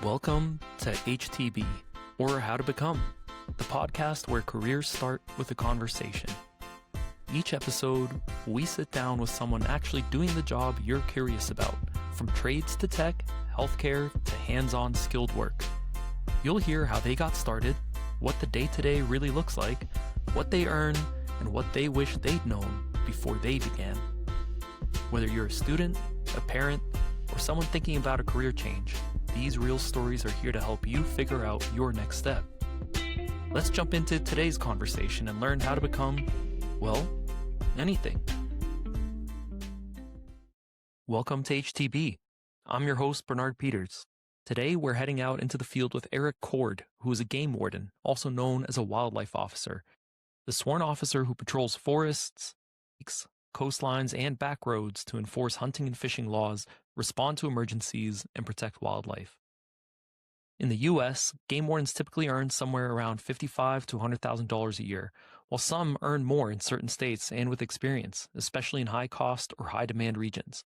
Welcome to HTB, or How to Become, the podcast where careers start with a conversation. Each episode, we sit down with someone actually doing the job you're curious about, from trades to tech, healthcare to hands-on skilled work. You'll hear how they got started, what the day-to-day really looks like, what they earn, and what they wish they'd known before they began. Whether you're a student, a parent, or someone thinking about a career change, these real stories are here to help you figure out your next step. Let's jump into today's conversation and learn how to become, well, anything. Welcome to HTB. I'm your host, Bernard Peters. Today, we're heading out into the field with Eric Cord, who is a game warden, also known as a wildlife officer, the sworn officer who patrols forests, lakes, coastlines, and back roads to enforce hunting and fishing laws, respond to emergencies, and protect wildlife. In the U.S., game wardens typically earn somewhere around $55,000 to $100,000 a year, while some earn more in certain states and with experience, especially in high-cost or high-demand regions.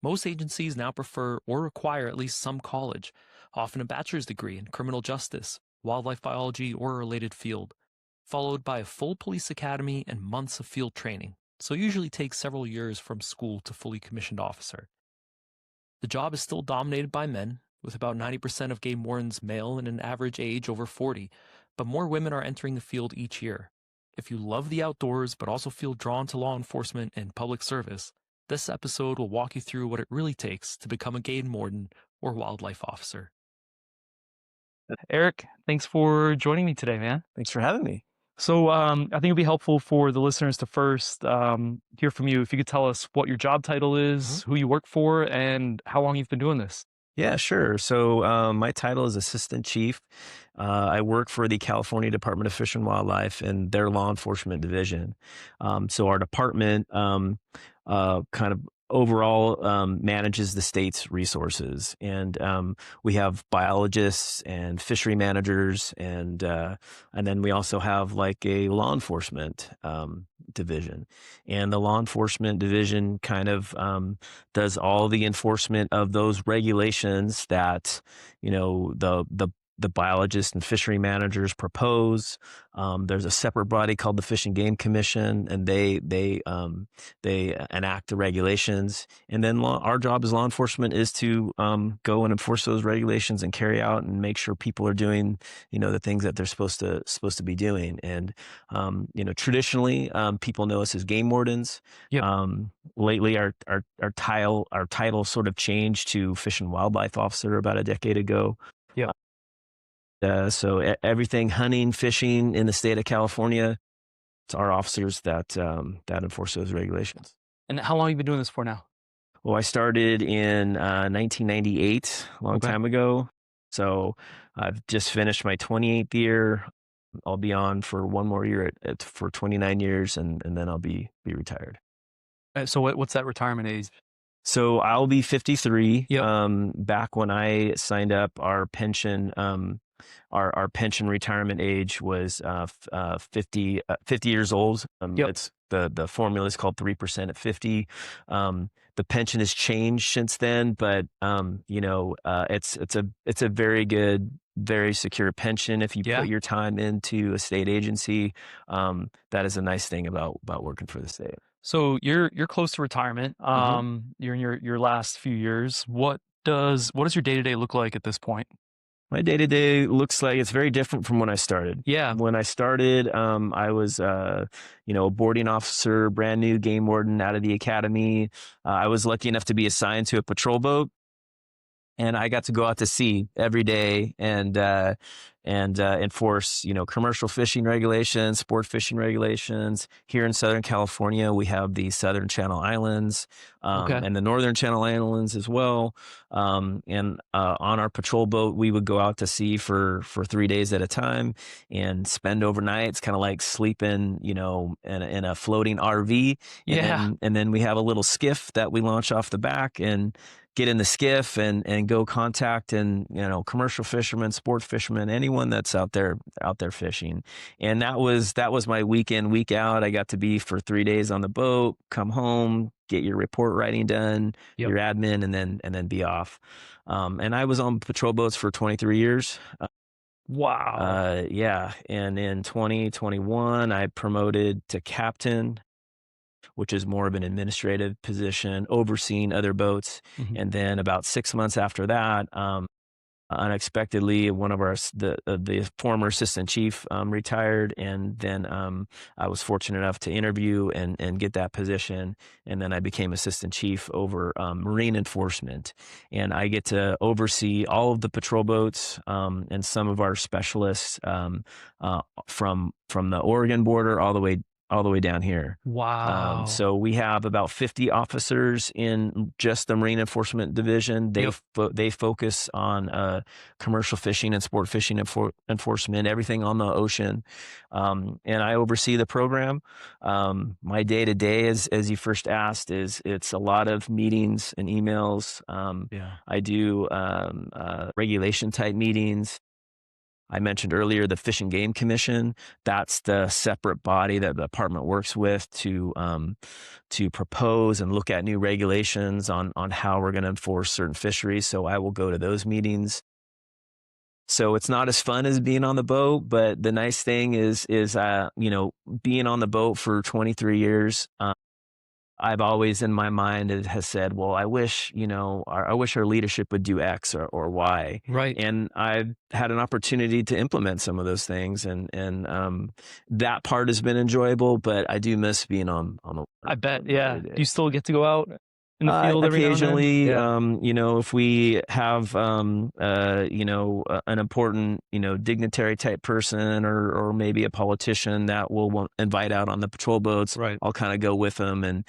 Most agencies now prefer or require at least some college, often a bachelor's degree in criminal justice, wildlife biology, or a related field, followed by a full police academy and months of field training, so it usually takes several years from school to fully commissioned officer. The job is still dominated by men, with about 90% of game wardens male and an average age over 40, but more women are entering the field each year. If you love the outdoors but also feel drawn to law enforcement and public service, this episode will walk you through what it really takes to become a game warden or wildlife officer. Eric, thanks for joining me today, man. Thanks for having me. So I think it'd be helpful for the listeners to first hear from you. If you could tell us what your job title is, who you work for, and how long you've been doing this. Yeah, sure. So my title is Assistant Chief. I work for the California Department of Fish and Wildlife and their law enforcement division. So our department kind of overall manages the state's resources, and we have biologists and fishery managers, and then we also have like a law enforcement division, and the law enforcement division kind of does all the enforcement of those regulations that the biologists and fishery managers propose. There's a separate body called the Fish and Game Commission, and they enact the regulations. And then our job as law enforcement is to go and enforce those regulations and carry out and make sure people are doing the things that they're supposed to be doing. And traditionally people know us as game wardens. Yep. Lately our title sort of changed to Fish and Wildlife Officer about a decade ago. Yeah. So everything hunting, fishing in the state of California, it's our officers that enforce those regulations. And how long have you been doing this for now? Well, I started in 1998, a long time ago. So I've just finished my 28th year. I'll be on for one more year for 29 years, and then I'll be retired. So what's that retirement age? So I'll be 53. Yep. Back when I signed up, our pension our pension retirement age was 50 years old. Yep. It's the formula is called 3% at 50. The pension has changed since then, but it's a very good, very secure pension if you put your time into a state agency. That is a nice thing about working for the state. So you're close to retirement. You're in your last few years. What does your day-to-day look like at this point? My day-to-day looks like it's very different from when I started. Yeah. When I started, I was, a boarding officer, brand new game warden out of the academy. I was lucky enough to be assigned to a patrol boat, and I got to go out to sea every day and enforce, commercial fishing regulations, sport fishing regulations. Here in Southern California, we have the Southern Channel Islands and the Northern Channel Islands as well. On our patrol boat, we would go out to sea for 3 days at a time and spend overnights, kind of like sleeping, in a floating RV. Yeah. And then we have a little skiff that we launch off the back and get in the skiff and go contact commercial fishermen, sport fishermen, anyone anyone that's out there fishing. And that was my week in, week out. I got to be for 3 days on the boat, come home, get your report writing done, Yep. your admin, and then be off. And I was on patrol boats for 23 years. Wow. Yeah, and in 2021, I promoted to captain, which is more of an administrative position, overseeing other boats. Mhm. And then about 6 months after that, unexpectedly, one of the former assistant chief retired, and then I was fortunate enough to interview and get that position, and then I became assistant chief over marine enforcement, and I get to oversee all of the patrol boats and some of our specialists from the Oregon border all the way down here. Wow. So we have about 50 officers in just the Marine Enforcement Division. Yep. They focus on commercial fishing and sport fishing enforcement, everything on the ocean. And I oversee the program. My day to day, as you first asked, is it's a lot of meetings and emails. Yeah. I do regulation type meetings. I mentioned earlier the Fish and Game Commission. That's the separate body that the department works with to propose and look at new regulations on how we're going to enforce certain fisheries. So I will go to those meetings. So it's not as fun as being on the boat, but the nice thing is being on the boat for 23 years. I've always in my mind it has said, well, I wish, I wish our leadership would do X or Y. Right. And I've had an opportunity to implement some of those things. And that part has been enjoyable, but I do miss being on the I bet. water Yeah. every Do you day. still get to go out in the field every now and then? Occasionally, Yeah. if we have, an important, dignitary type person or maybe a politician that we'll invite out on the patrol boats, Right. I'll kind of go with them and,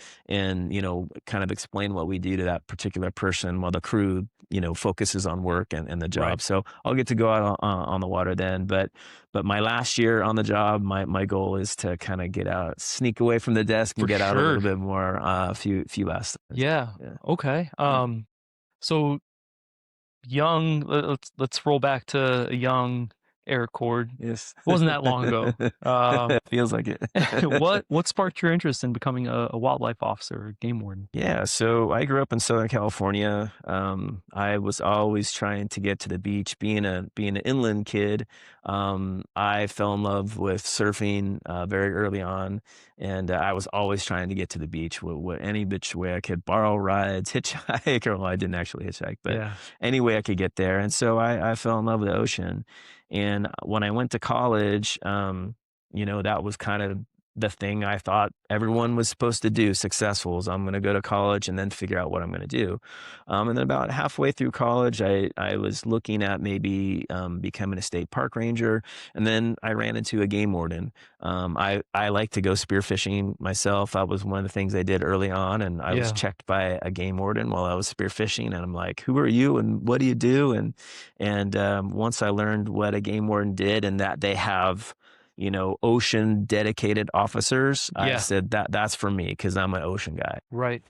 kind of explain what we do to that particular person while the crew, focuses on work and the job. Right. So I'll get to go out on the water then. But my last year on the job, my goal is to kind of get out, sneak away from the desk and For get out a sure. little bit more, a few last times. Yeah. Yeah. Okay. So young. Let's roll back to a young Eric Cord. Yes. It wasn't that long ago. Feels like it. What sparked your interest in becoming a wildlife officer, or game warden? Yeah, so I grew up in Southern California. I was always trying to get to the beach. Being an inland kid, I fell in love with surfing very early on, and I was always trying to get to the beach with any which way I could. Borrow rides, hitchhike, or well, I didn't actually hitchhike, but Yeah. any way I could get there. And so I fell in love with the ocean. And when I went to college, that was kind of the thing I thought everyone was supposed to do successful is I'm going to go to college and then figure out what I'm going to do. And then about halfway through college, I was looking at maybe becoming a state park ranger. And then I ran into a game warden. I like to go spearfishing myself. That was one of the things I did early on. And I was Yeah. checked by a game warden while I was spearfishing. And I'm like, who are you and what do you do? And once I learned what a game warden did and that they have ocean dedicated officers, I Yeah. said that's for me because I'm an ocean guy. Right.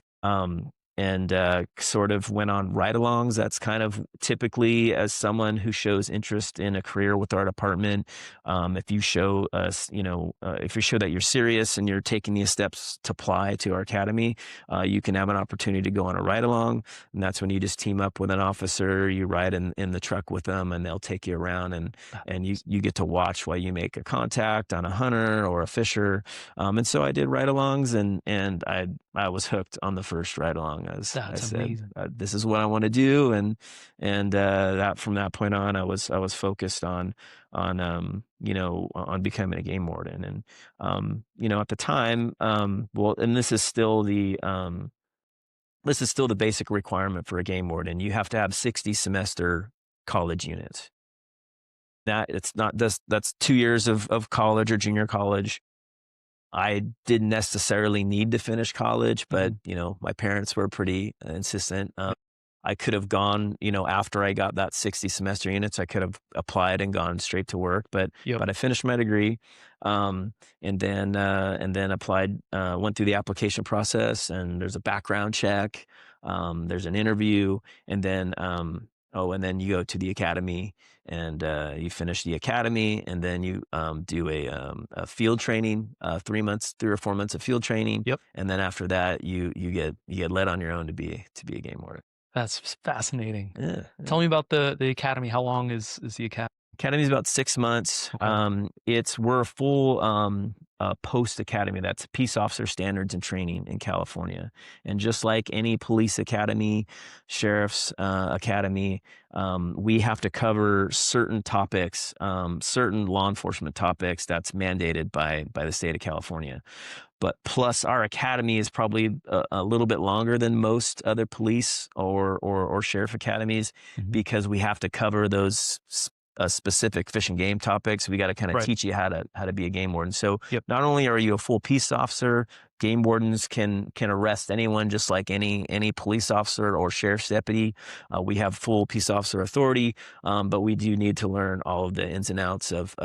And sort of went on ride-alongs. That's kind of typically as someone who shows interest in a career with our department. If you show us, if you show that you're serious and you're taking these steps to apply to our academy, you can have an opportunity to go on a ride-along. And that's when you just team up with an officer, you ride in the truck with them, and they'll take you around, and you get to watch while you make a contact on a hunter or a fisher. And so I did ride-alongs, and I was hooked on the first ride-along. As I That's said, amazing. this is what I want to do, and that from that point on, I was focused on becoming a game warden, and at the time, well, and this is still the basic requirement for a game warden. You have to have 60 semester college units. That it's not that's 2 years of college or junior college. I didn't necessarily need to finish college, but, my parents were pretty insistent. I could have gone, after I got that 60 semester units, I could have applied and gone straight to work, but Yep. I finished my degree, and then applied, went through the application process, and there's a background check, there's an interview, and then Oh, and then you go to the academy, and you finish the academy, and then you do a field training, 3 months, 3 or 4 months of field training, Yep. and then after that, you get led on your own to be a game warden. That's fascinating. Yeah, Tell yeah. me about the academy. How long is the academy? Academy is about 6 months. Okay. We're a full post academy. That's peace officer standards and training in California. And just like any police academy, sheriff's academy, we have to cover certain topics, certain law enforcement topics that's mandated by the state of California. But plus, our academy is probably a little bit longer than most other police or sheriff academies, Mhm. because we have to cover those specific fish and game topics. We got to kind of Right. teach you how to be a game warden. So Yep. not only are you a full peace officer, game wardens can arrest anyone just like any police officer or sheriff's deputy. We have full peace officer authority, but we do need to learn all of the ins and outs of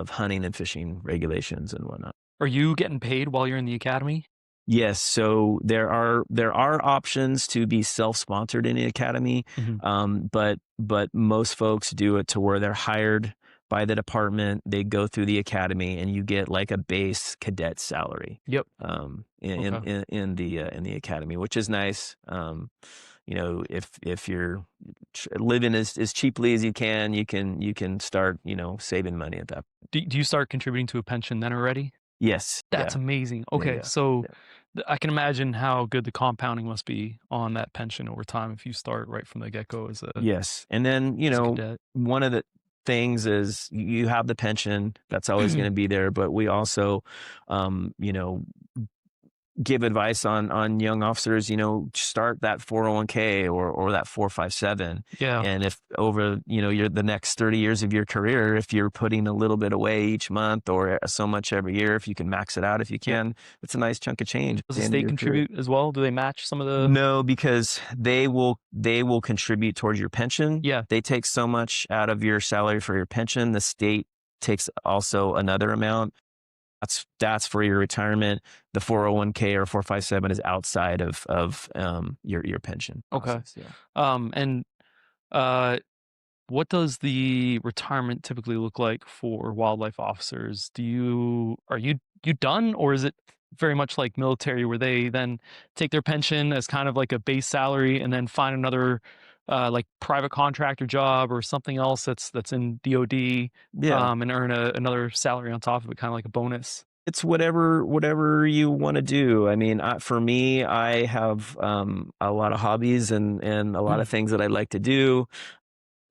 hunting and fishing regulations and whatnot. Are you getting paid while you're in the academy? Yes, so there are options to be self-sponsored in the academy, Mhm. but most folks do it to where they're hired by the department. They go through the academy, and you get like a base cadet salary Yep. in Okay. in the academy, which is nice. If you're living as cheaply as you can start saving money at that. Do you start contributing to a pension then already? Yes, That's yeah, amazing. yeah, Okay, yeah. so Yeah. I can imagine how good the compounding must be on that pension over time if you start right from the get-go as Yes. And then, a cadet. one of the things is you have the pension that's always going to be there, but we also, um, you know, give advice on young officers, start that 401k or that 457. Yeah, And if over, the next 30 years of your career, if you're putting a little bit away each month or so much every year, if you can max it out, if you yep. can, it's a nice chunk of change at Does the the end of state your career. contribute as well? Do they match some of the No, because they will contribute towards your pension. Yeah, They take so much out of your salary for your pension. The state takes also another amount. That's for your retirement. The 401k or 457 is outside of your pension okay. process. Yeah. And, uh, what does the retirement typically look like for wildlife officers? Are you done, or is it very much like military where they then take their pension as kind of like a base salary and then find another, like private contractor job or something else that's in DoD, Yeah. and earn another salary on top of it, kind of like a bonus? It's whatever you want to do. I mean, for me, I have a lot of hobbies and a lot Mm, of things that I like to do.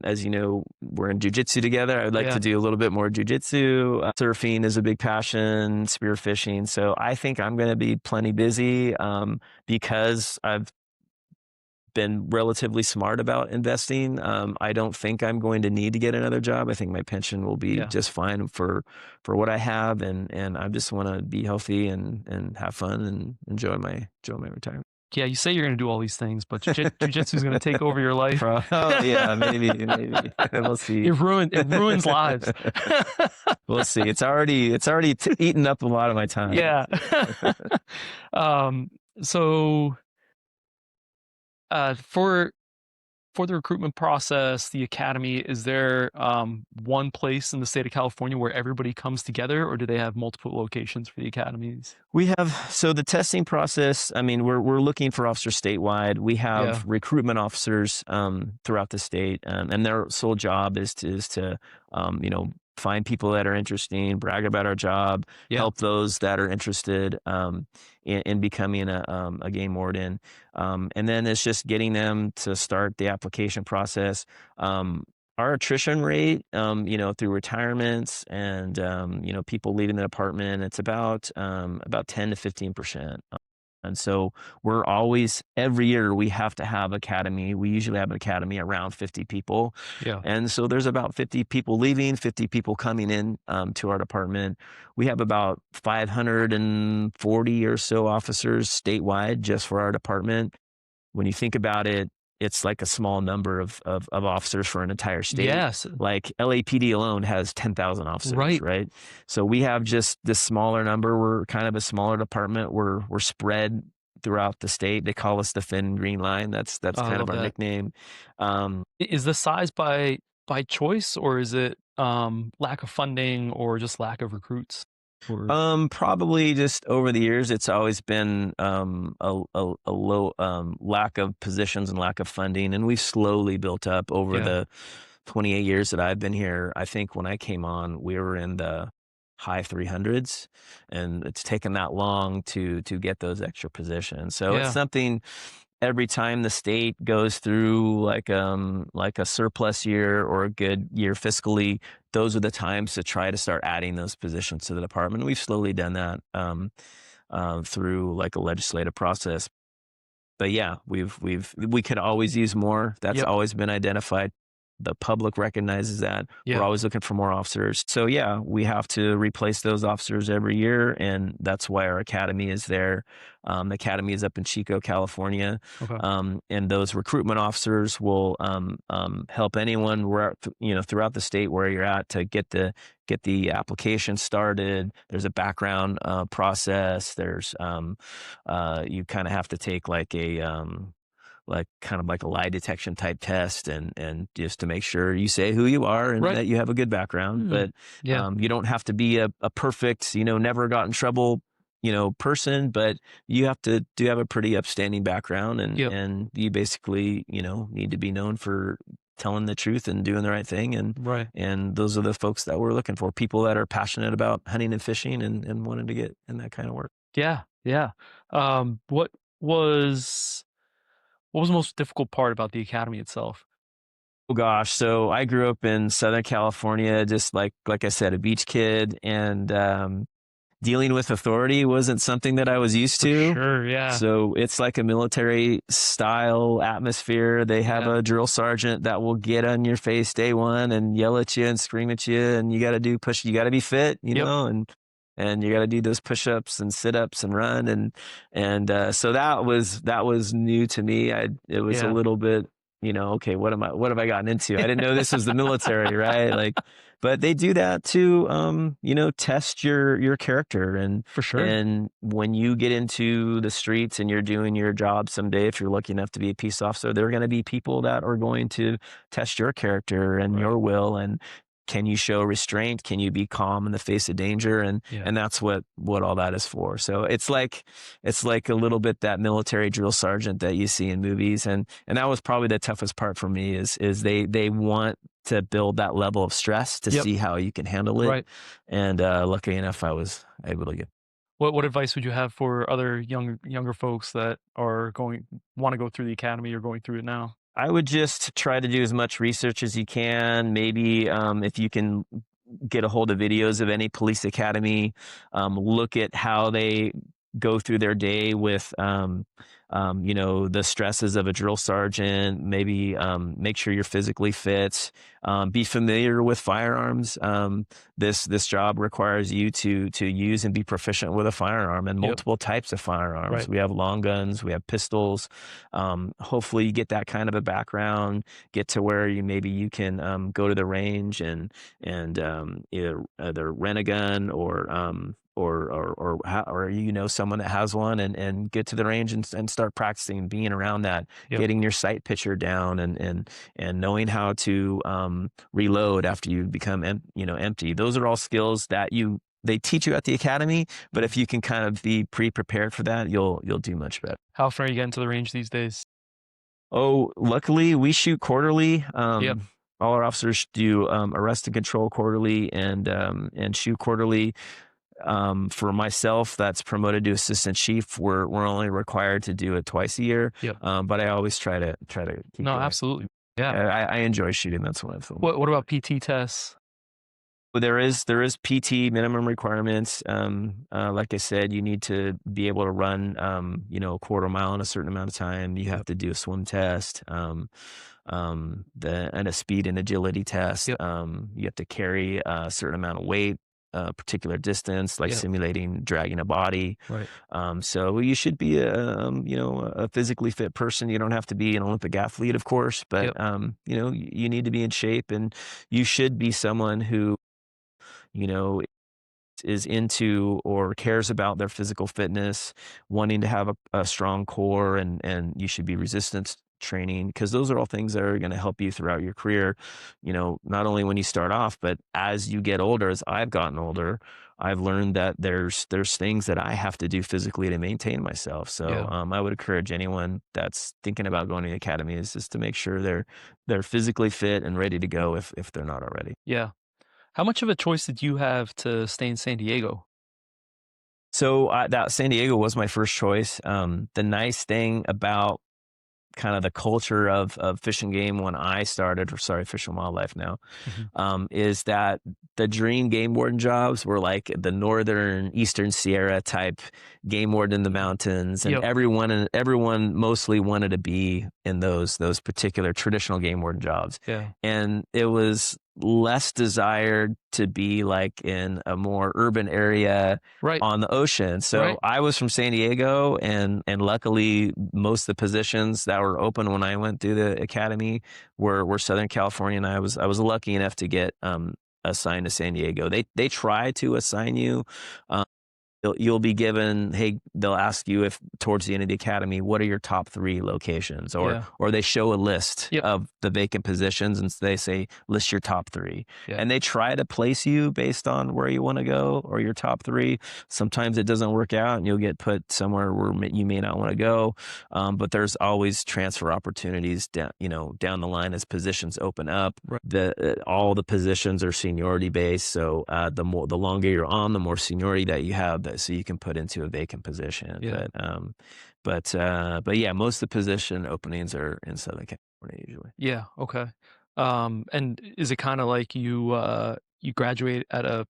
As you know, we're in jujitsu together. I'd like to yeah. do a little bit more jujitsu. Surfing is a big passion, spearfishing. So I think I'm going to be plenty busy because I've been relatively smart about investing. I don't think I'm going to need to get another job. I think my pension will be Yeah. just fine for what I have, and I just want to be healthy and have fun and enjoy my retirement. Yeah, you say you're gonna do all these things, but jujitsu is gonna take over your life. Oh yeah, maybe we'll see. It ruins lives. We'll see. It's already eaten up a lot of my time. Yeah. Um, so, for the recruitment process, the academy, is there, one place in the state of California where everybody comes together, or do they have multiple locations for the academies? So the testing process, I mean, we're looking for officers statewide. We Yeah. have recruitment officers throughout the state, and their sole job is to find people that are interesting, brag about our job, Yeah. help those that are interested in becoming a game warden, and then it's just getting them to start the application process. Our attrition rate, through retirements and people leaving the department, it's about 10 to 15%. And so we're always, every year we have to have academy. We usually have an academy around 50 people. Yeah. And so there's about 50 people leaving, 50 people coming in to our department. We have about 540 or so officers statewide just for our department. When you think about it, it's like a small number of officers for an entire state. Yes. Like LAPD alone has 10,000 officers, Right. right? So we have just this smaller number. We're kind of a smaller department. We're spread throughout the state. They call us the Thin Green Line. That's I kind of love our that. nickname. Um, Is the size by choice, or is it, lack of funding or just lack of recruits? Or Probably just over the years, it's always been a low lack of positions and lack of funding, and we've slowly built up over yeah, the 28 years that I've been here. I think when I came on, we were in the high 300s, and it's taken that long to get those extra positions. So it's yeah, something every time the state goes through like a surplus year or a good year fiscally, those are the times to try to start adding those positions to the department. We've slowly done that through like a legislative process. But yeah, we could always use more. That's yep, always been identified. The public recognizes that. We're yeah, always looking for more officers. So yeah, we have to replace those officers every year, and that's why our academy is there. The academy is up in Chico, California, okay, and those recruitment officers will help anyone throughout the state where you're at to get the application started. There's a background process. There's you kind of have to take like kind of like a lie detection type test and just to make sure you say who you are and right, that you have a good background. mm, But yeah, you don't have to be a perfect, never got in trouble, person, but you do have a pretty upstanding background yep, and you basically, need to be known for telling the truth and doing the right thing. right, And those are the folks that we're looking for, people that are passionate about hunting and fishing and wanting to get in that kind of work. yeah, yeah. What was the most difficult part about the academy itself? Oh gosh, so I grew up in Southern California, just like I said, a beach kid, and dealing with authority wasn't something that I was used For to. sure, yeah, So it's like a military style atmosphere. They have yeah, a drill sergeant that will get on your face day one and yell at you and scream at you, and you got to you got to be fit, yep, and you got to do those push-ups and sit-ups and run and so that was new to me. It was a yeah, little bit, okay, what have I gotten into? I didn't know this was the military, right? Like, but they do that to test your character for sure, and when you get into the streets and you're doing your job someday, if you're lucky enough to be a peace officer, there are going to be people that are going to test your character and right, your will. And can you show restraint? Can you be calm in the face of danger? yeah, And that's what all that is for. So it's like a little bit that military drill sergeant that you see in movies. And that was probably the toughest part for me is they want to build that level of stress to yep, see how you can handle it. right. And lucky enough, I was able to get. What advice would you have for other younger folks that are wanna go through the academy or going through it now? I would just try to do as much research as you can. Maybe if you can get a hold of videos of any police academy, look at how they go through their day with, the stresses of a drill sergeant. Maybe make sure you're physically fit. Be familiar with firearms. This job requires you to use and be proficient with a firearm and Yep, multiple types of firearms. right, We have long guns, we have pistols. Hopefully, you get that kind of a background, get to where maybe you can go to the range and either rent a gun or someone that has one and get to the range and start practicing being around that, yep, getting your sight picture down and knowing how to reload after you become empty. Those are all skills that they teach you at the academy, but if mhm. you can kind of be pre-prepared for that, you'll do much better. How often are you getting to the range these days? Oh, luckily we shoot quarterly. Yep, All our officers do arrest and control quarterly and shoot quarterly. For myself, that's promoted to assistant chief. We're only required to do it twice a year, yep. but I always try to keep No, going. absolutely. Yeah. I enjoy shooting. That's what I feel. What about PT tests? But there is PT minimum requirements. Like I said, you need to be able to run, a quarter mile in a certain amount of time. You have Yep, to do a swim test, and a speed and agility test. yep, You have to carry a certain amount of weight, a particular distance, like yep, simulating dragging a body. right, So you should be a physically fit person. You don't have to be an Olympic athlete, of course, but yep, you need to be in shape, and you should be someone who you know is into or cares about their physical fitness, wanting to have a strong core, and you should be resistance training, because those are all things that are going to help you throughout your career. Not only when you start off, but as you get older. As I've gotten older, I've learned that there's things that I have to do physically to maintain myself. So Yeah. I would encourage anyone that's thinking about going to the academy is just to make sure they're physically fit and ready to go if they're not already. Yeah. How much of a choice did you have to stay in San Diego? So that San Diego was my first choice. The nice thing about kind of the culture of Fish and Game when I started, or sorry, Fish and Wildlife now, Mhm. is that the dream game warden jobs were like the northern Eastern Sierra type game warden in the mountains, and Yep. everyone mostly wanted to be in those particular traditional game warden jobs, Yeah. and it was less desired to be like in a more urban area Right. on the ocean. So Right. I was from San Diego, and luckily most of the positions that were open when I went through the academy were Southern California, and I was lucky enough to get assigned to San Diego. They try to assign you. Um, you'll be given, hey, they'll ask you if towards the end of the academy, what are your top 3 locations, or Yeah. they show a list Yep. of the vacant positions, and they say list your top 3, Yeah. and they try to place you based on where you want to go or your top 3. Sometimes it doesn't work out, and you'll get put somewhere where you may not want to go, but there's always transfer opportunities down the line as positions open up. Right. All the positions are seniority based, so the longer you're on, the more seniority that you have, so you can put into a vacant position. Yeah. But yeah, most of the position openings are in Southern California usually. Yeah. Okay. And is it kind of like you graduate at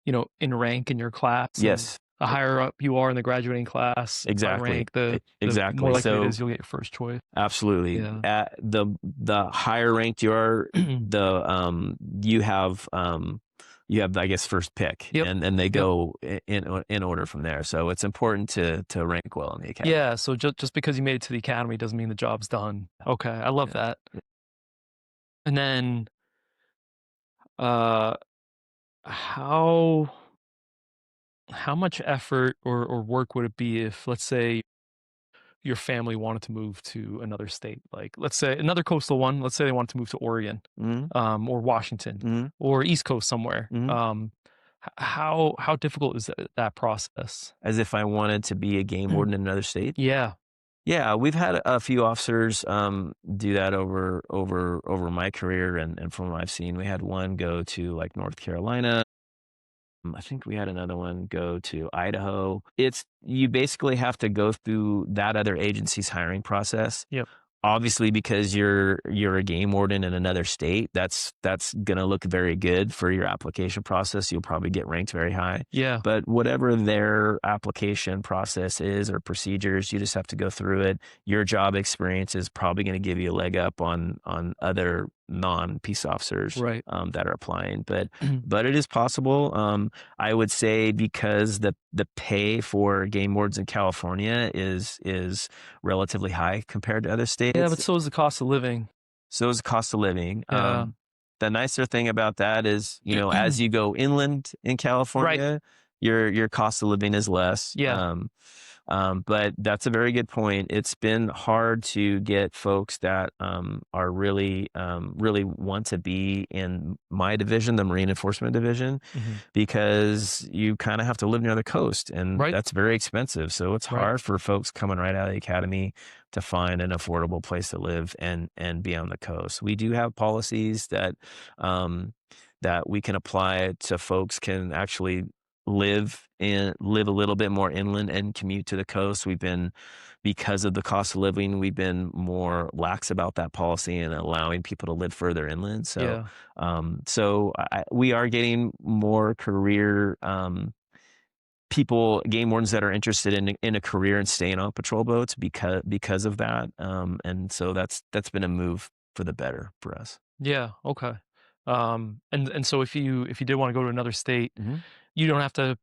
in rank in your class, and Yes, the higher up you are in the graduating class by exactly, rank, the more exactly. likely it So is you'll get your first choice. absolutely, Yeah. at the higher ranked you are, the you have, I guess, first pick, Yep. and they Yep. go in order from there. So it's important to rank well in the academy. Yeah. So just because you made it to the academy doesn't mean the job's done. Okay. I love Yeah. that. And then, uh, how how much effort or work would it be if, let's say, your family wanted to move to another state, like let's say another coastal one. Let's say they wanted to move to Oregon, Hmm. or Washington, Hmm. or East Coast somewhere. Hmm. How difficult is that process? As if I wanted to be a game warden in another state. Yeah. Yeah, we've had a few officers do that over my career, and from what I've seen, we had one go to like North Carolina. I think we had another one go to Idaho. You basically have to go through that other agency's hiring process. Yep. Obviously, because you're a game warden in another state, that's gonna look very good for your application process. You'll probably get ranked very high. Yeah. But whatever their application process is or procedures, you just have to go through it. Your job experience is probably going to give you a leg up on other non-peace officers Right. that are applying. But it is possible. I would say because the pay for game wards in California is relatively high compared to other Yeah, states. but so is the cost of living. So is the cost of living. Yeah. The nicer thing about that is, as you go inland in Right. California, your cost of living is less. Yeah. But that's a very good point. It's been hard to get folks that are really want to be in my division, the Marine Enforcement Division, Mhm. because you kind of have to live near the coast, and Right. that's very expensive. So it's Right. hard for folks coming right out of the academy to find an affordable place to live and be on the coast. We do have policies um, that we can apply to folks can actually live a little bit more inland and commute to the coast. Because of the cost of living, we've been more lax about that policy and allowing people to live further inland. So, Yeah. we are getting more career people, game wardens that are interested in a career and staying on patrol boats because of that. And so that's been a move for the better for us. Yeah. Okay. And so if you did want to go to another state, Hmm. you don't have to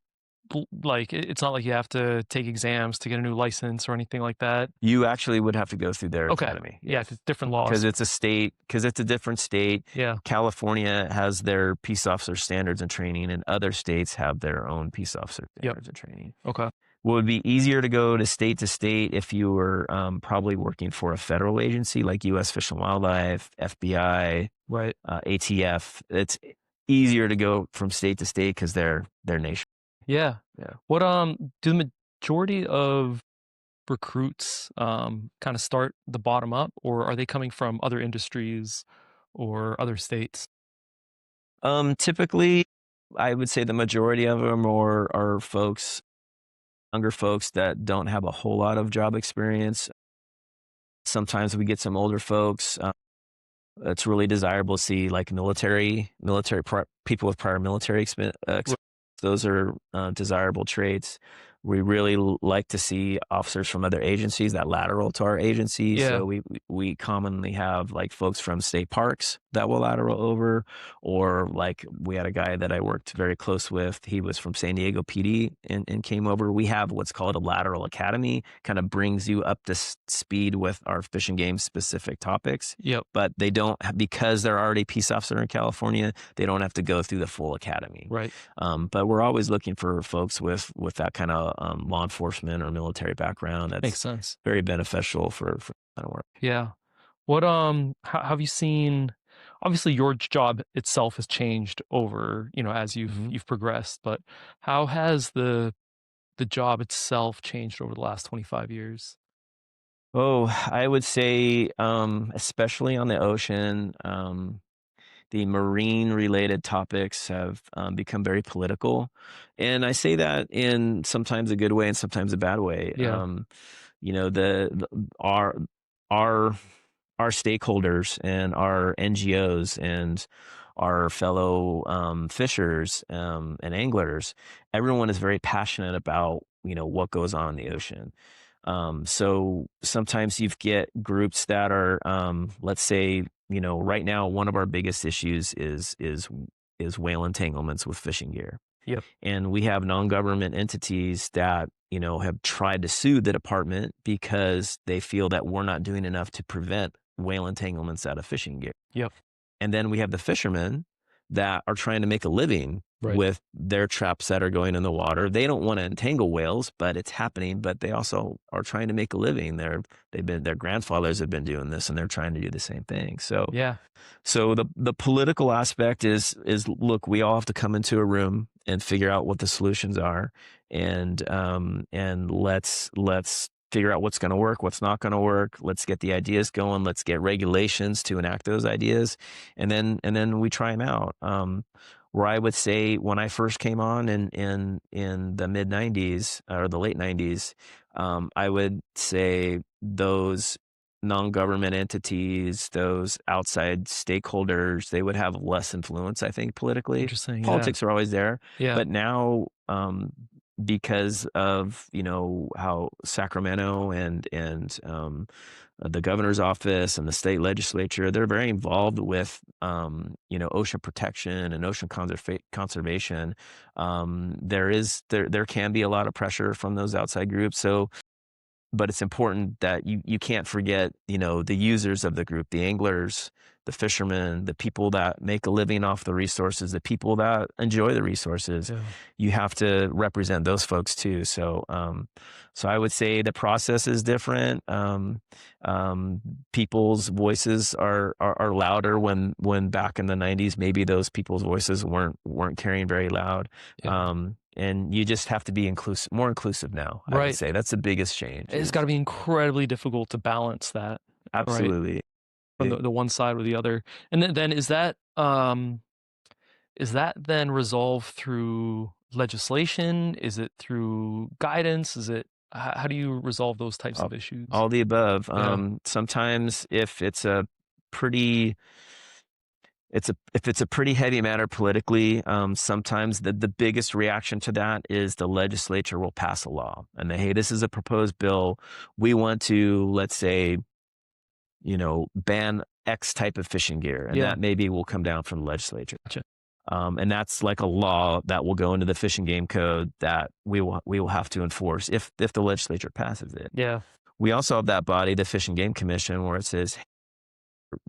like it's not like you have to take exams to get a new license or anything like that. You actually would have to go through their Okay. academy. Yeah, Yes. it's different Because laws. it's a different state. Yeah. California has their peace officer standards and training, and other states have their own peace officer Yep. standards and training. Okay. Would be easier to go to state if you were probably working for a federal agency like U.S. Fish and Wildlife, FBI, Right. ATF. It's easier to go from state to state because they're nation. Yeah. Yeah. What do the majority of recruits kind of start the bottom up, or are they coming from other industries or other states? Typically, I would say the majority of them are folks, younger folks that don't have a whole lot of job experience. Sometimes we get some older folks. It's really desirable to see like people with prior military experience. Those are desirable traits. We really like to see officers from other agencies that lateral to our agency. Yeah. So we commonly have like folks from state parks that will lateral over, or like we had a guy that I worked very close with. He was from San Diego PD and came over. We have what's called a lateral academy, kind of brings you up to speed with our fish and game specific topics. Yep. But they don't, because they're already peace officer in California, they don't have to go through the full academy. Right. But we're always looking for folks with that kind of law enforcement or military background. That's Makes sense. very beneficial for kind of work. Yeah. What how have you seen, obviously your job itself has changed over, as you've progressed, but how has the job itself changed over the last 25 years? Oh, I would say, especially on the ocean, the marine related topics have become very political. And I say that in sometimes a good way and sometimes a bad way. Yeah. Our, our, our stakeholders and our NGOs and our fellow fishers and anglers, everyone is very passionate about, what goes on in the ocean. So sometimes you get groups that are, let's say, right now, one of our biggest issues is whale entanglements with fishing gear. Yep. And we have non-government entities that, have tried to sue the department because they feel that we're not doing enough to prevent whale entanglements out of fishing gear. Yep. And then we have the fishermen that are trying to make a living Right. with their traps that are going in the water. They don't want to entangle whales, but it's happening. But they also are trying to make a living. Their grandfathers have been doing this, and they're trying to do the same thing. So Yeah. So the political aspect is look, we all have to come into a room and figure out what the solutions are, and let's figure out what's going to work, what's not going to work. Let's get the ideas going. Let's get regulations to enact those ideas, and then we try them out. Where I would say when I first came on in the mid '90s or the late '90s, I would say those non-government entities, those outside stakeholders, they would have less influence, I think, politically. Interesting. Politics are always there, Yeah. but now, because of how Sacramento and the governor's office and the state legislature, they're very involved with ocean protection and ocean conservation. There can be a lot of pressure from those outside groups. So, but it's important that you can't forget, the users of the group, the anglers, the fishermen, the people that make a living off the resources, the people that enjoy the resources. Yeah. You have to represent those folks too. So, so I would say the process is different. People's voices are louder when back in the '90s, maybe those people's voices weren't carrying very loud. Yeah. And you just have to be more inclusive now. I Right. would say that's the biggest change. It's got to be incredibly difficult to balance that, right? Absolutely. From the one side or the other. And then is that then resolved through legislation? Is it through guidance? Is it how do you resolve those types of issues? All the above. Yeah. Sometimes if it's a pretty heavy matter politically, sometimes the biggest reaction to that is the legislature will pass a law and they, hey, this is a proposed bill. We want to, let's say, ban X type of fishing gear, and Yeah. that maybe will come down from the legislature. Gotcha. And that's like a law that will go into the Fish and Game Code that we will have to enforce if the legislature passes it. Yeah. We also have that body, the Fish and Game Commission, where it says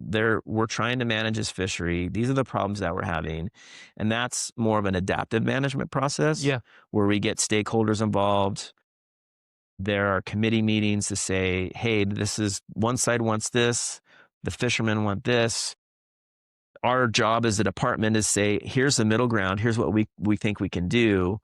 we're trying to manage this fishery. These are the problems that we're having. And that's more of an adaptive management process Yeah. where we get stakeholders involved. There are committee meetings to say, hey, this is one side wants this, the fishermen want this. Our job as a department is say, here's the middle ground. Here's what we think we can do.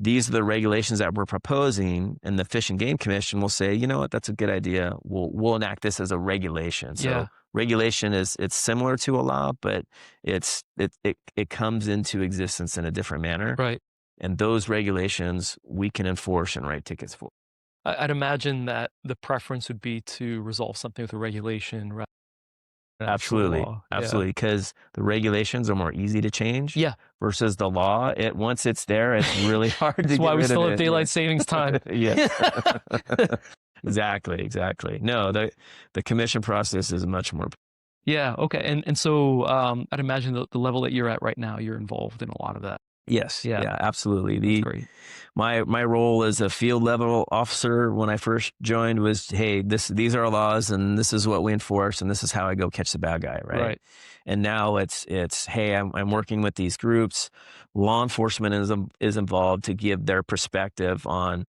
These are the regulations that we're proposing, and the Fish and Game Commission will say, you know what, that's a good idea. We'll enact this as a regulation. So Yeah. regulation it's similar to a law, but it comes into existence in a different manner. Right. And those regulations we can enforce and write tickets for. I'd imagine that the preference would be to resolve something with a regulation rather than actual Absolutely. law. Yeah. Absolutely. Because the regulations are more easy to change. Yeah. Versus the law. Once it's there, it's really hard to That's get why we rid still of have it. daylight savings time. Yes. Exactly. No, the commission process is much more. Yeah. Okay. And so I'd imagine the level that you're at right now, you're involved in a lot of that. Yes. Yeah. Yeah, absolutely. That's great. My role as a field level officer when I first joined was, hey, these are our laws and this is what we enforce and this is how I go catch the bad guy, right? Right. And now it's hey, I'm working with these groups. Law enforcement is involved to give their perspective on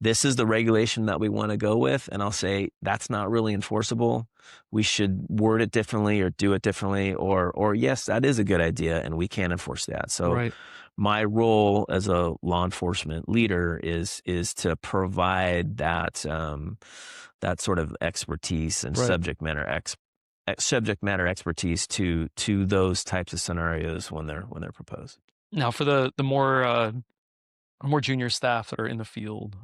this is the regulation that we want to go with, and I'll say that's not really enforceable. We should word it differently or do it differently, or yes, that is a good idea and we can't enforce that. So Right. my role as a law enforcement leader is to provide that sort of expertise and Right. subject matter expertise to those types of scenarios when they're proposed. Now, for the more junior staff that are in the field,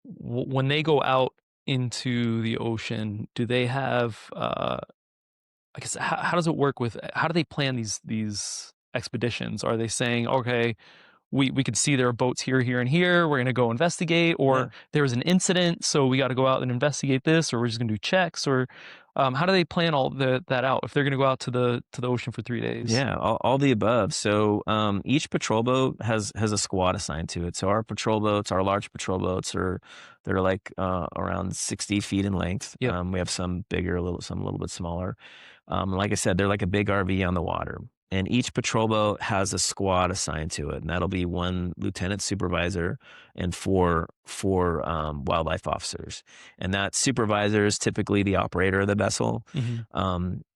when they go out into the ocean, do they have? I guess how does it work with? How do they plan these expeditions? Are they saying, okay, we could see there are boats here, here, and here. We're going to go investigate, or Yeah. there was an incident, so we got to go out and investigate this, or we're just going to do checks, or how do they plan all that out if they're going to go out to the ocean for 3 days? Yeah, all the above. So each patrol boat has a squad assigned to it. So our patrol boats, our large patrol boats, they're like around 60 feet in length. Yep. We have some bigger, some a little bit smaller. Like I said, they're like a big RV on the water. And each patrol boat has a squad assigned to it, and that'll be one lieutenant supervisor and four wildlife officers. And that supervisor is typically the operator of the vessel,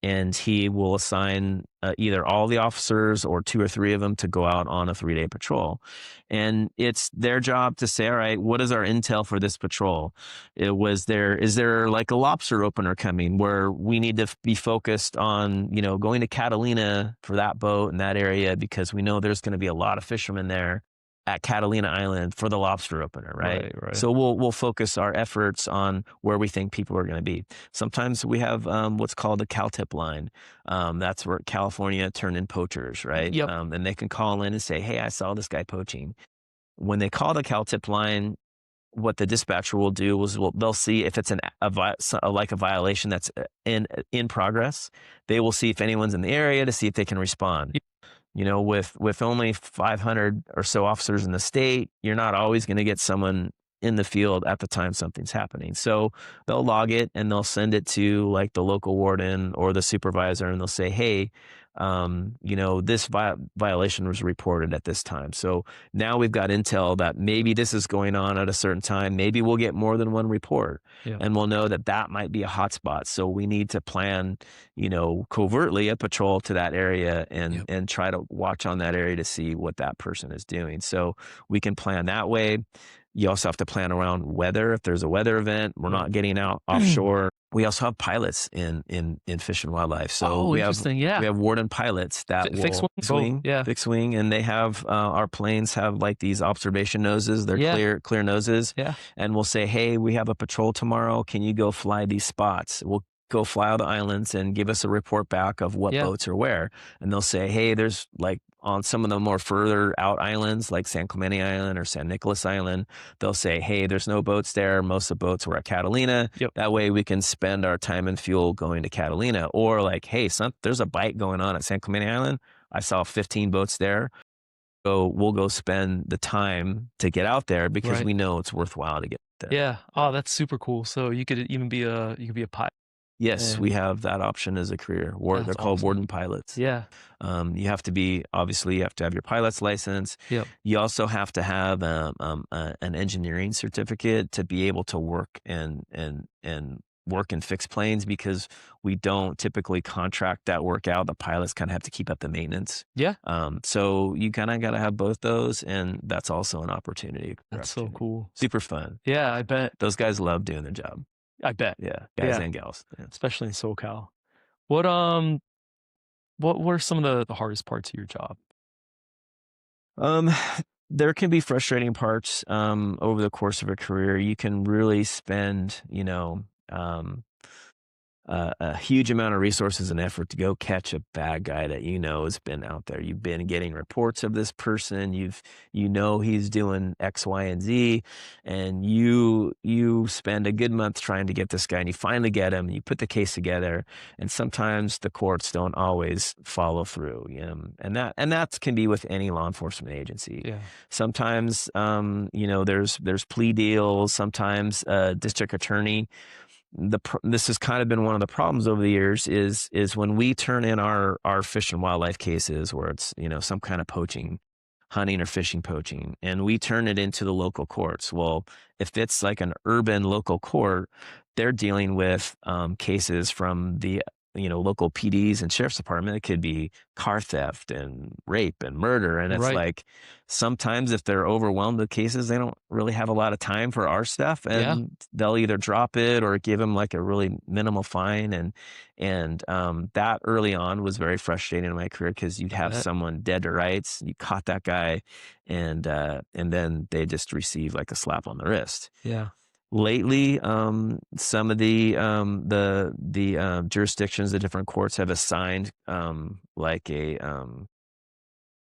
and he will assign either all the officers or 2 or 3 of them to go out on a 3-day patrol. And it's their job to say, all right, what is our intel for this patrol? Is there like a lobster opener coming where we need to be focused on, going to Catalina for that boat in that area because we know there's going to be a lot of fishermen there at Catalina Island for the lobster opener, right? Right. So we'll focus our efforts on where we think people are going to be. Sometimes we have what's called a CalTip line. That's where California turn in poachers, right? Yep. And they can call in and say, hey, I saw this guy poaching. When they call the CalTip line, what the dispatcher will do is they'll see if it's a violation that's in progress. They will see if anyone's in the area to see if they can respond. With only 500 or so officers in the state, you're not always going to get someone in the field at the time something's happening. So they'll log it and they'll send it to like the local warden or the supervisor, and they'll say, hey, this violation was reported at this time. So now we've got intel that maybe this is going on at a certain time. Maybe we'll get more than one report, and we'll know that might be a hotspot. So we need to plan, covertly a patrol to that area and try to watch on that area to see what that person is doing. So we can plan that way. You also have to plan around weather. If there's a weather event, we're not getting out offshore. We also have pilots in Fish and Wildlife. So we have Warden pilots that will fixed wing, and they have our planes have like these observation noses. They're clear noses. Yeah. And we'll say, hey, we have a patrol tomorrow. Can you go fly these spots? go fly all the islands and give us a report back of what Yeah. boats are where. And they'll say, hey, there's like on some of the more further out islands, like San Clemente Island or San Nicolas Island, they'll say, hey, there's no boats there. Most of the boats were at Catalina. Yep. That way we can spend our time and fuel going to Catalina. Or like, hey, there's a bite going on at San Clemente Island. I saw 15 boats there. So we'll go spend the time to get out there because Right. we know it's worthwhile to get there. Yeah. Oh, that's super cool. So you could even be a pilot. Yes, And we have that option as a career. They're that's called awesome. Warden pilots. Yeah. You have to be, obviously, you have to have your pilot's license. Yep. You also have to have an engineering certificate to be able to work and work and fix planes, because we don't typically contract that work out. The pilots kind of have to keep up the maintenance. Yeah. So you kind of got to have both those, and that's also an opportunity. That's so cool. Super fun. Yeah, I bet. Those guys love doing their job. I bet. Yeah, guys Yeah. and gals. Yeah. Especially in SoCal. What were some of the hardest parts of your job? There can be frustrating parts over the course of a career. You can really spend, a huge amount of resources and effort to go catch a bad guy that has been out there. You've been getting reports of this person. He's doing X, Y, and Z, and you spend a good month trying to get this guy, and you finally get him. And you put the case together, and sometimes the courts don't always follow through. And that can be with any law enforcement agency. Yeah. Sometimes, there's plea deals. Sometimes district attorney. This has kind of been one of the problems over the years is when we turn in our fish and wildlife cases where it's some kind of poaching, hunting or fishing poaching, and we turn it into the local courts. Well, if it's like an urban local court, they're dealing with cases from the local PDs and sheriff's department. It could be car theft and rape and murder. And it's Right. like, sometimes if they're overwhelmed with cases, they don't really have a lot of time for our stuff, and they'll either drop it or give them like a really minimal fine. And that early on was very frustrating in my career, because you'd have someone dead to rights, you caught that guy, and then they just receive like a slap on the wrist. Yeah. Lately, some of the jurisdictions, the different courts have assigned like an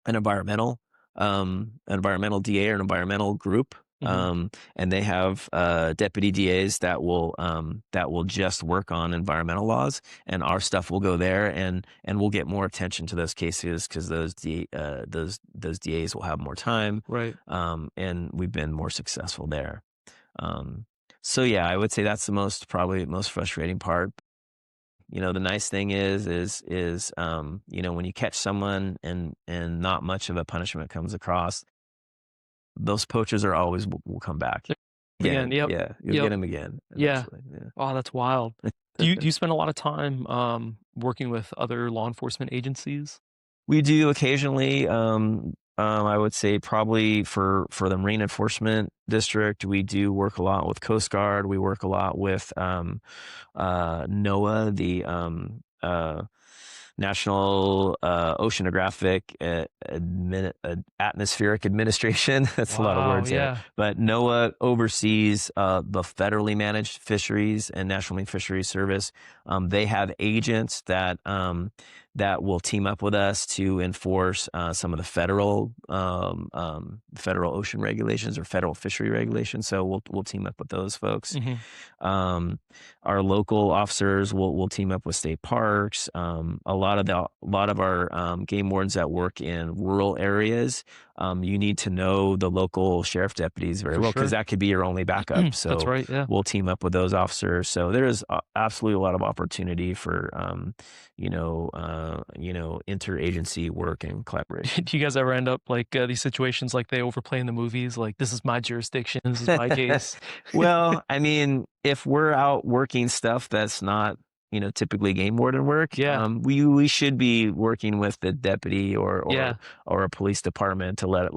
environmental DA or an environmental group, and they have deputy DAs that will just work on environmental laws, and our stuff will go there, and we'll get more attention to those cases because those DAs will have more time, Right. and we've been more successful there. So yeah, I would say that's probably the most frustrating part. The nice thing is when you catch someone and not much of a punishment comes across, those poachers will come back Again. Yep. Yeah, you'll get them again. Yeah. Yeah. Oh, that's wild. Do you spend a lot of time working with other law enforcement agencies? We do occasionally. I would say probably for the Marine Enforcement District, we do work a lot with Coast Guard. We work a lot with NOAA, the National Oceanographic Atmospheric Administration. That's a lot of words there. But NOAA oversees the federally managed fisheries and National Marine Fisheries Service. They have agents that will team up with us to enforce some of the federal ocean regulations or federal fishery regulations. So we'll team up with those folks. Our local officers will team up with state parks. A lot of our game wardens that work in rural areas, you need to know the local sheriff deputies very well, because that could be your only backup. So that's right. Yeah. We'll team up with those officers. So there is absolutely a lot of opportunity for interagency work and collaboration. Do you guys ever end up like these situations like they overplay in the movies? Like, this is my jurisdiction, this is my case. Well, I mean, if we're out working stuff that's not typically game warden work, we should be working with the deputy or a police department to let it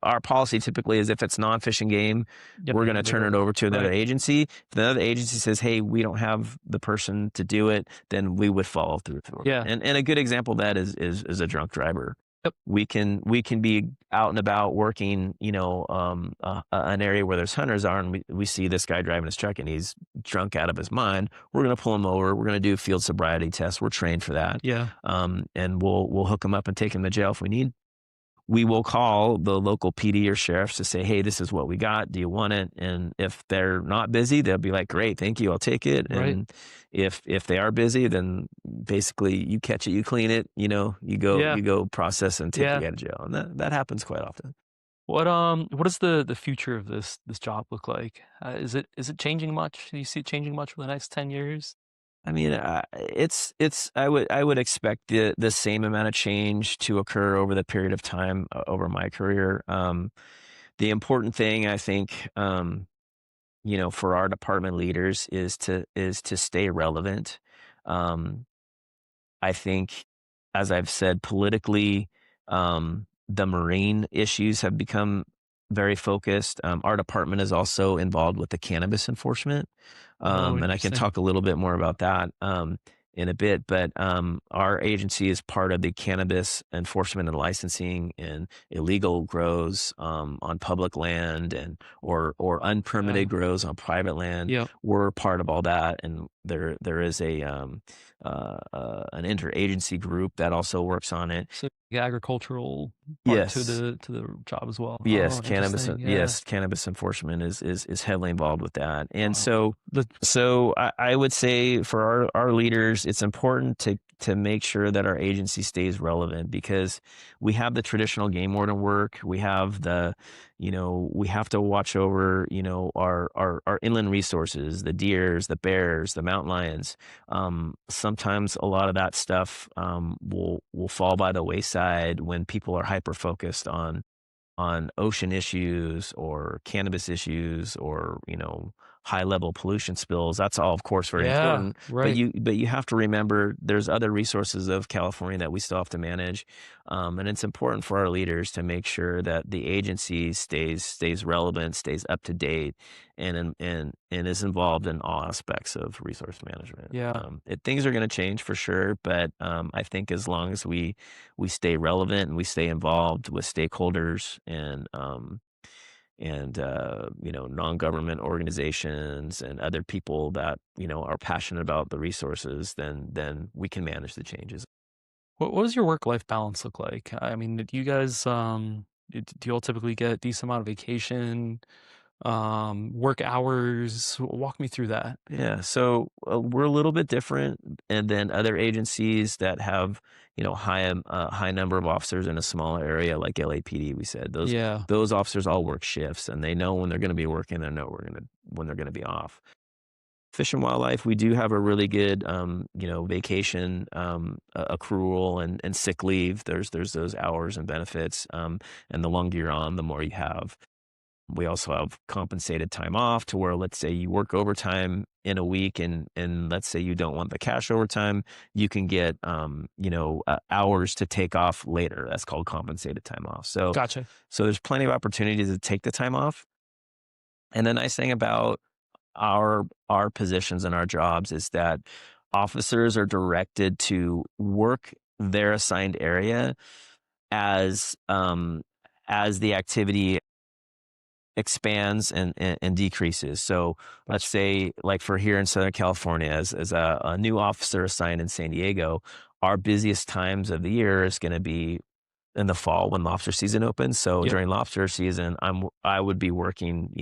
our policy typically is if it's non-fishing game, we're going to turn it over to another agency. If another agency says, hey, we don't have the person to do it, then we would follow through. And a good example of that is a drunk driver. Yep. We can be out and about working, an area where there's hunters are, and we see this guy driving his truck and he's drunk out of his mind. We're gonna pull him over. We're gonna do a field sobriety test. We're trained for that. Yeah. And we'll hook him up and take him to jail if we need. We will call the local PD or sheriffs to say, "Hey, this is what we got. Do you want it?" And if they're not busy, they'll be like, "Great, thank you, I'll take it." Right. And if they are busy, then basically you catch it, you clean it, Yeah. you go process and take the Yeah. guy to jail, and that happens quite often. What does the future of this job look like? Is it changing much? Do you see it changing much for the next 10 years? I mean, it's I would expect the same amount of change to occur over the period of time over my career. The important thing I think, for our department leaders is to stay relevant. Um, I think, as I've said, politically, the marine issues have become very focused. Our department is also involved with the cannabis enforcement, Oh, and I can interesting. talk a little bit more about that in a bit. But our agency is part of the cannabis enforcement and licensing and illegal grows on public land or unpermitted Yeah. grows on private land. Yep. We're part of all that, and there is an interagency group that also works on it. So the agricultural part to Yes. the job as well. Oh, interesting. Yeah. Yes, cannabis enforcement is heavily involved with that. And Wow. so The so I would say for our leaders, it's important to make sure that our agency stays relevant because we have the traditional game warden work. We have to watch over, our inland resources, the deers, the bears, the mountain lions. Sometimes a lot of that stuff will fall by the wayside when people are hyper focused on ocean issues or cannabis issues or high level pollution spills. That's all of course very Yeah, important, but right. you have to remember there's other resources of California that we still have to manage. And it's important for our leaders to make sure that the agency stays relevant, stays up to date, and is involved in all aspects of resource management. Yeah. Things are going to change for sure, but I think as long as we stay relevant and we stay involved with stakeholders and non-government organizations and other people that are passionate about the resources, then we can manage the changes. What does your work-life balance look like? I mean, do you guys, do you all typically get a decent amount of vacation, work hours? Walk me through that. Yeah, so we're a little bit different, and then other agencies that have high number of officers in a small area like LAPD. We said those Yeah. those officers all work shifts, and they know when they're going to be working, they know when they're going to be off. Fish and Wildlife, we do have a really good vacation accrual and sick leave. There's those hours and benefits, and the longer you're on, the more you have. We also have compensated time off to where, let's say you work overtime in a week and let's say you don't want the cash overtime, you can get, hours to take off later. That's called compensated time off. Gotcha. So there's plenty of opportunities to take the time off. And the nice thing about our positions and our jobs is that officers are directed to work their assigned area as, as the activity expands and decreases. So let's Gotcha. say, like for here in Southern California, as a new officer assigned in San Diego, our busiest times of the year is going to be in the fall when lobster season opens. So Yep. during lobster season, I would be working,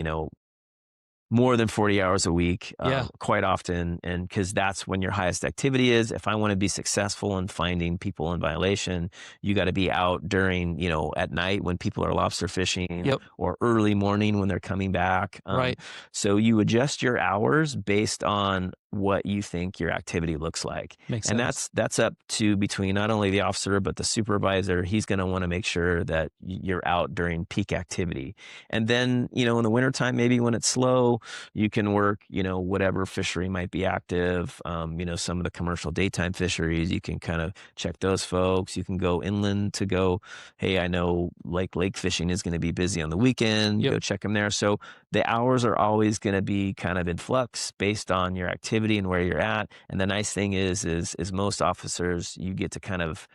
more than 40 hours a week, Yeah. quite often. And because that's when your highest activity is. If I want to be successful in finding people in violation, you got to be out during, at night when people are lobster fishing Yep. or early morning when they're coming back. Right. So you adjust your hours based on what you think your activity looks like. Makes And sense. that's up to between not only the officer, but the supervisor. He's going to want to make sure that you're out during peak activity. And then, in the wintertime, maybe when it's slow, you can work, whatever fishery might be active. Some of the commercial daytime fisheries, you can kind of check those folks. You can go inland to go, hey, I know lake fishing is going to be busy on the weekend. Yep. Go check them there. So the hours are always going to be kind of in flux based on your activity and where you're at. And the nice thing is most officers, you get to kind of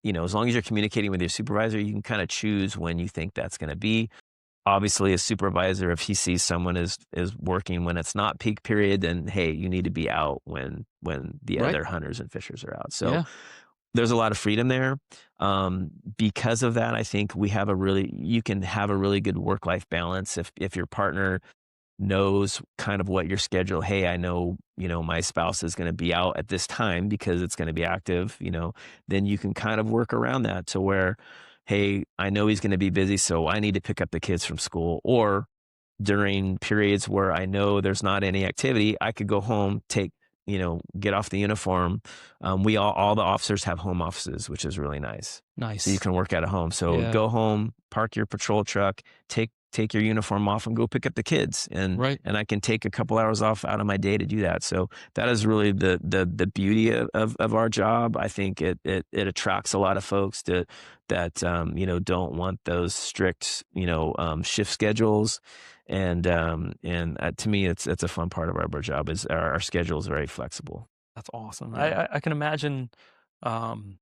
as long as you're communicating with your supervisor, you can kind of choose when you think that's going to be. Obviously, a supervisor, if he sees someone is working when it's not peak period, then hey, you need to be out when the Right. other hunters and fishers are out. So Yeah. there's a lot of freedom there. Because of that, I think you can have a really good work-life balance if your partner knows kind of what your schedule. Hey, I know, my spouse is going to be out at this time because it's going to be active, then you can kind of work around that to where, hey, I know he's going to be busy, so I need to pick up the kids from school. Or during periods where I know there's not any activity, I could go home, get off the uniform. All the officers have home offices, which is really nice. So you Nice. can work at home. So Yeah. go home, park your patrol truck, take your uniform off and go pick up the kids. Right. And I can take a couple hours off out of my day to do that. So that is really the beauty of our job. I think it attracts a lot of folks that don't want those strict, shift schedules. And to me, it's a fun part of our job is our schedule is very flexible. That's awesome. Yeah. I can imagine. Um,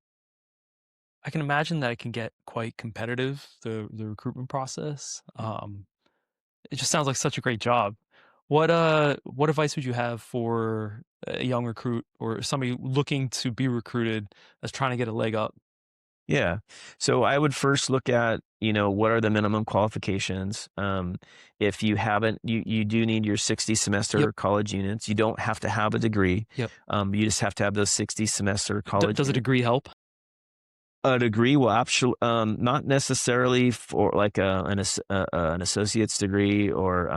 I can imagine that it can get quite competitive, the recruitment process. It just sounds like such a great job. What advice would you have for a young recruit or somebody looking to be recruited that's trying to get a leg up? Yeah. So I would first look at, what are the minimum qualifications? If you haven't, you do need your 60 Yep. semester college units. You don't have to have a degree. Yep. You just have to have those 60 semester college Does a units. degree help? A degree will actually, not necessarily for like an associate's degree or,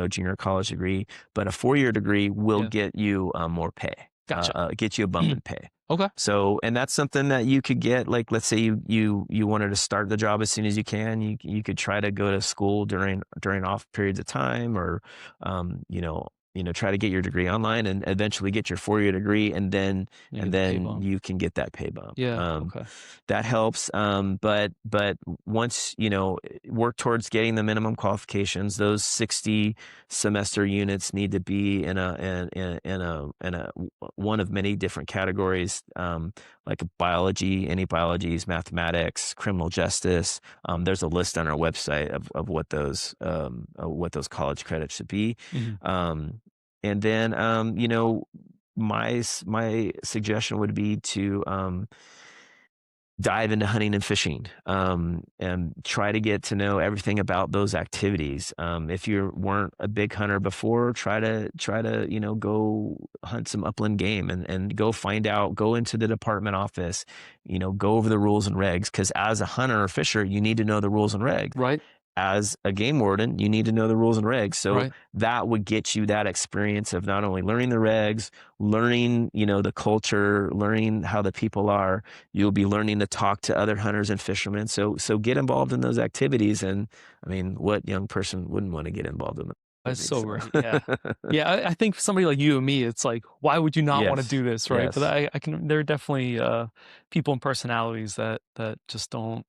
junior college degree, but a 4-year degree will Yeah. get you more pay, Gotcha. get you a bump in pay. Okay. So, and that's something that you could get, like, let's say you wanted to start the job as soon as you can, you could try to go to school during off periods of time or, try to get your degree online and eventually get your 4-year degree. And then, You get the pay bump. you can get that pay bump. Yeah. Okay. That helps. But once, work towards getting the minimum qualifications, those 60 semester units need to be in a one of many different categories, like biology, any biologies, mathematics, criminal justice. There's a list on our website of what those college credits should be. Mhm. And then, my suggestion would be to, dive into hunting and fishing, and try to get to know everything about those activities. If you weren't a big hunter before, try to go hunt some upland game and go into the department office, go over the rules and regs. Because as a hunter or fisher, you need to know the rules and regs. Right. As a game warden, you need to know the rules and regs. So Right. that would get you that experience of not only learning the regs, learning, the culture, learning how the people are. You'll be learning to talk to other hunters and fishermen. So get involved in those activities. And I mean, what young person wouldn't want to get involved in That's those so activities? right. Yeah. Yeah. I think for somebody like you and me, it's like, why would you not want to Yes. do this, right? But Yes. there are definitely people and personalities that just don't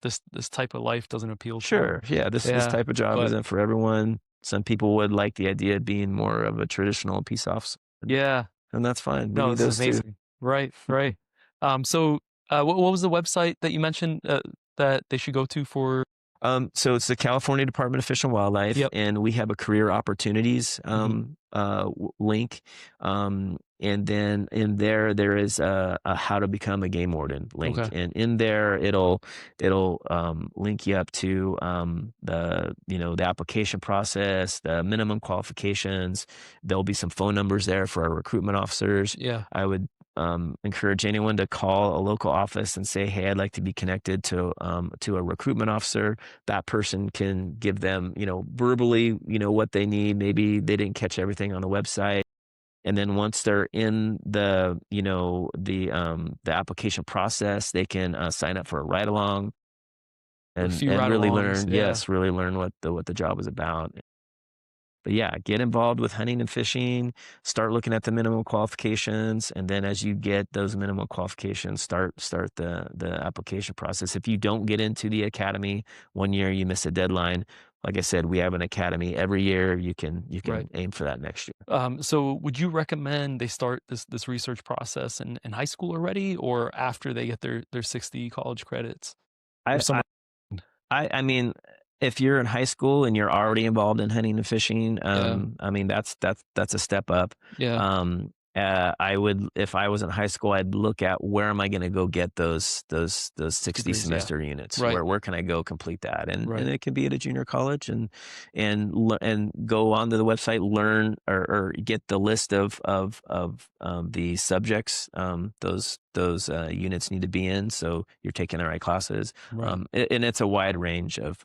this type of life doesn't appeal to them. Sure. Yeah. This Yeah. type of job But isn't for everyone. Some people would like the idea of being more of a traditional peace officer, yeah. and that's fine. We No, need this is those too. amazing. Right. Right. So what was the website that you mentioned that they should go to for? So it's the California Department of Fish and Wildlife, Yep. and we have a career opportunities Hmm. link. And then in there is a how to become a game warden link, Okay. and in there it'll link you up to the application process, the minimum qualifications. There'll be some phone numbers there for our recruitment officers. Yeah. I would encourage anyone to call a local office and say, "Hey, I'd like to be connected to a recruitment officer." That person can give them, verbally, what they need. Maybe they didn't catch everything on the website. And then once they're in the application process, they can sign up for a ride along A few and really ride-alongs. learn, Yeah. yes, really learn what the job is about. But yeah, get involved with hunting and fishing, start looking at the minimum qualifications, and then as you get those minimum qualifications, start the application process. If you don't get into the academy one year, you miss a deadline, like I said, we have an academy every year. You can Right. aim for that next year. So would you recommend they start this research process in high school already, or after they get their 60 college credits, or I, somewhere? I mean, if you're in high school and you're already involved in hunting and fishing, Yeah. I mean that's a step up. Yeah. I would, if I was in high school, I'd look at where am I going to go get those 60 Degrees. Yeah. semester units? Right. Where can I go complete that? And Right. it can be at a junior college, and go onto the website, learn or get the list of the subjects those units need to be in, so you're taking the right classes. Right. And it's a wide range of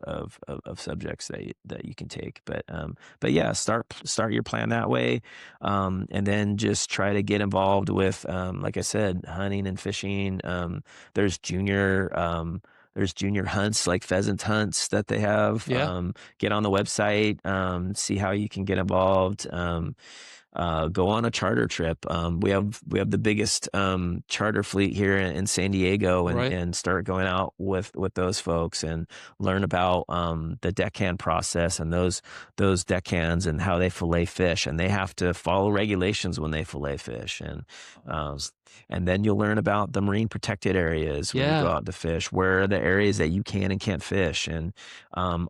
subjects that you can take. But yeah, start your plan that way, and then just try to get involved with, like I said, hunting and fishing. There's junior there's junior hunts, like pheasant hunts that they have. Yeah. Get on the website, see how you can get involved. Go on a charter trip. We have the biggest charter fleet here in San Diego, Right. and start going out with those folks and learn about the deckhand process and those deckhands and how they fillet fish, and they have to follow regulations when they fillet fish, and then you'll learn about the marine protected areas when you go Yeah. out to fish. Where are the areas that you can and can't fish, and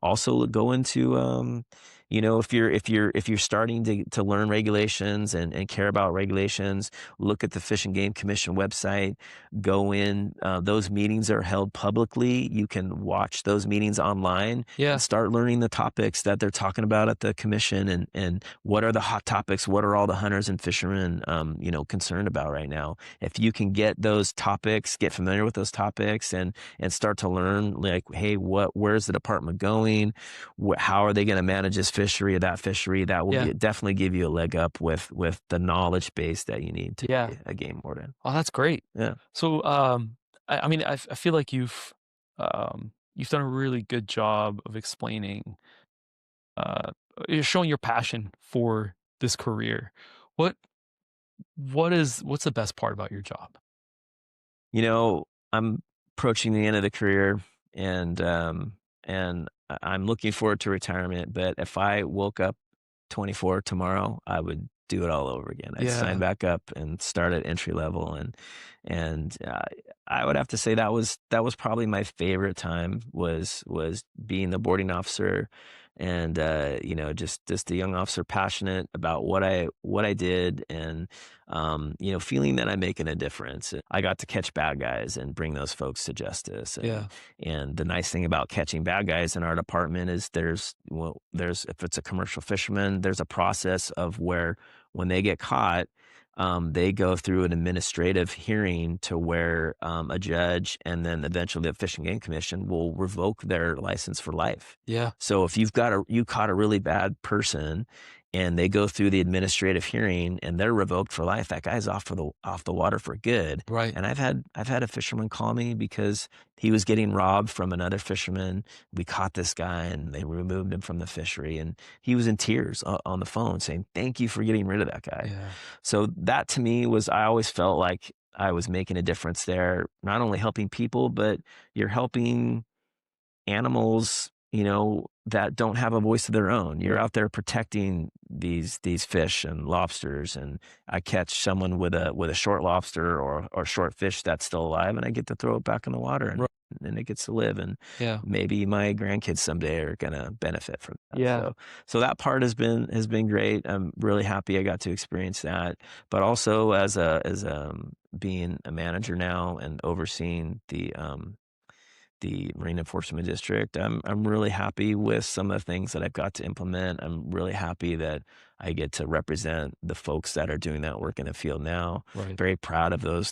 also go into if you're starting to learn regulations and care about regulations, look at the Fish and Game Commission website. Go in; those meetings are held publicly. You can watch those meetings online Yeah. and start learning the topics that they're talking about at the commission, and what are the hot topics. What are all the hunters and fishermen concerned about right now? If you can get those topics, get familiar with those topics, and start to learn, like, hey, where's the department going? How are they going to manage this fishery or that fishery? That will Yeah. definitely give you a leg up with the knowledge base that you need to Yeah. be a game warden. Oh, that's great. Yeah. So, I mean, I feel like you've done a really good job of explaining, uh, you're showing your passion for this career. What what's the best part about your job? I'm approaching the end of the career, and I'm looking forward to retirement. But if I woke up 24 tomorrow, I would do it all over again. I'd sign Yeah. back up and start at entry level, and I would have to say that was probably my favorite time, was being the boarding officer, and just a young officer passionate about what I did, and feeling that I'm making a difference. I got to catch bad guys and bring those folks to justice. Yeah. And the nice thing about catching bad guys in our department is there's if it's a commercial fisherman, there's a process of where when they get caught, they go through an administrative hearing to where a judge and then eventually the Fish and Game Commission will revoke their license for life. Yeah. So if you caught a really bad person and they go through the administrative hearing and they're revoked for life, that guy's off the water for good. Right. And I've had a fisherman call me because he was getting robbed from another fisherman. We caught this guy and they removed him from the fishery, and he was in tears on the phone saying, "Thank you for getting rid of that guy." Yeah. So that to me I always felt like I was making a difference there, not only helping people, but you're helping animals, that don't have a voice of their own. You're out there protecting these fish and lobsters, and I catch someone with a short lobster or short fish that's still alive, and I get to throw it back in the water, and Right. it gets to live, and Yeah. maybe my grandkids someday are gonna benefit from that. Yeah. So that part has been great. I'm really happy I got to experience that, but also as being a manager now and overseeing the Marine Enforcement District, I'm really happy with some of the things that I've got to implement. I'm really happy that I get to represent the folks that are doing that work in the field now. Right. Very proud of those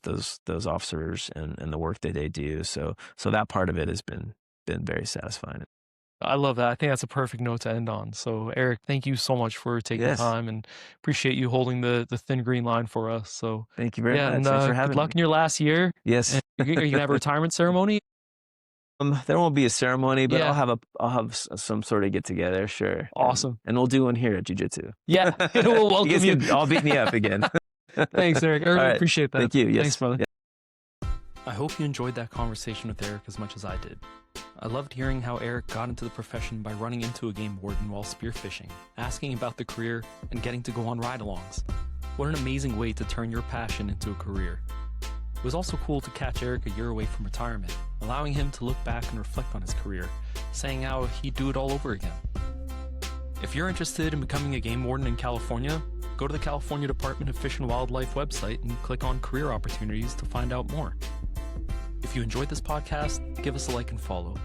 officers and the work that they do. So that part of it has been very satisfying. I love that. I think that's a perfect note to end on. So, Eric, thank you so much for taking the Yes. time, and appreciate you holding the thin green line for us. So, Thank you very yeah, and much. Thanks for good having luck me. in your last year. Yes. And are you gonna have a retirement ceremony? There won't be a ceremony, but Yeah. I'll have some sort of get together, sure. Awesome. And we'll do one here at Jiu-Jitsu. Yeah, we'll welcome You guys you. can all beat me up again. Thanks, Eric. I All really right. appreciate that. Thank you. Yes. Thanks, brother. Yeah. I hope you enjoyed that conversation with Eric as much as I did. I loved hearing how Eric got into the profession by running into a game warden while spearfishing, asking about the career, and getting to go on ride-alongs. What an amazing way to turn your passion into a career. It was also cool to catch Eric a year away from retirement, allowing him to look back and reflect on his career, saying how he'd do it all over again. If you're interested in becoming a game warden in California, go to the California Department of Fish and Wildlife website and click on career opportunities to find out more. If you enjoyed this podcast, give us a like and follow.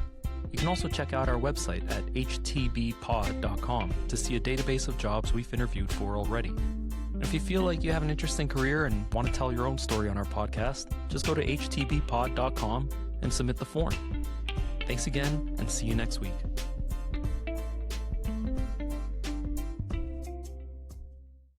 You can also check out our website at htbpod.com to see a database of jobs we've interviewed for already. And if you feel like you have an interesting career and want to tell your own story on our podcast, just go to htbpod.com and submit the form. Thanks again, and see you next week.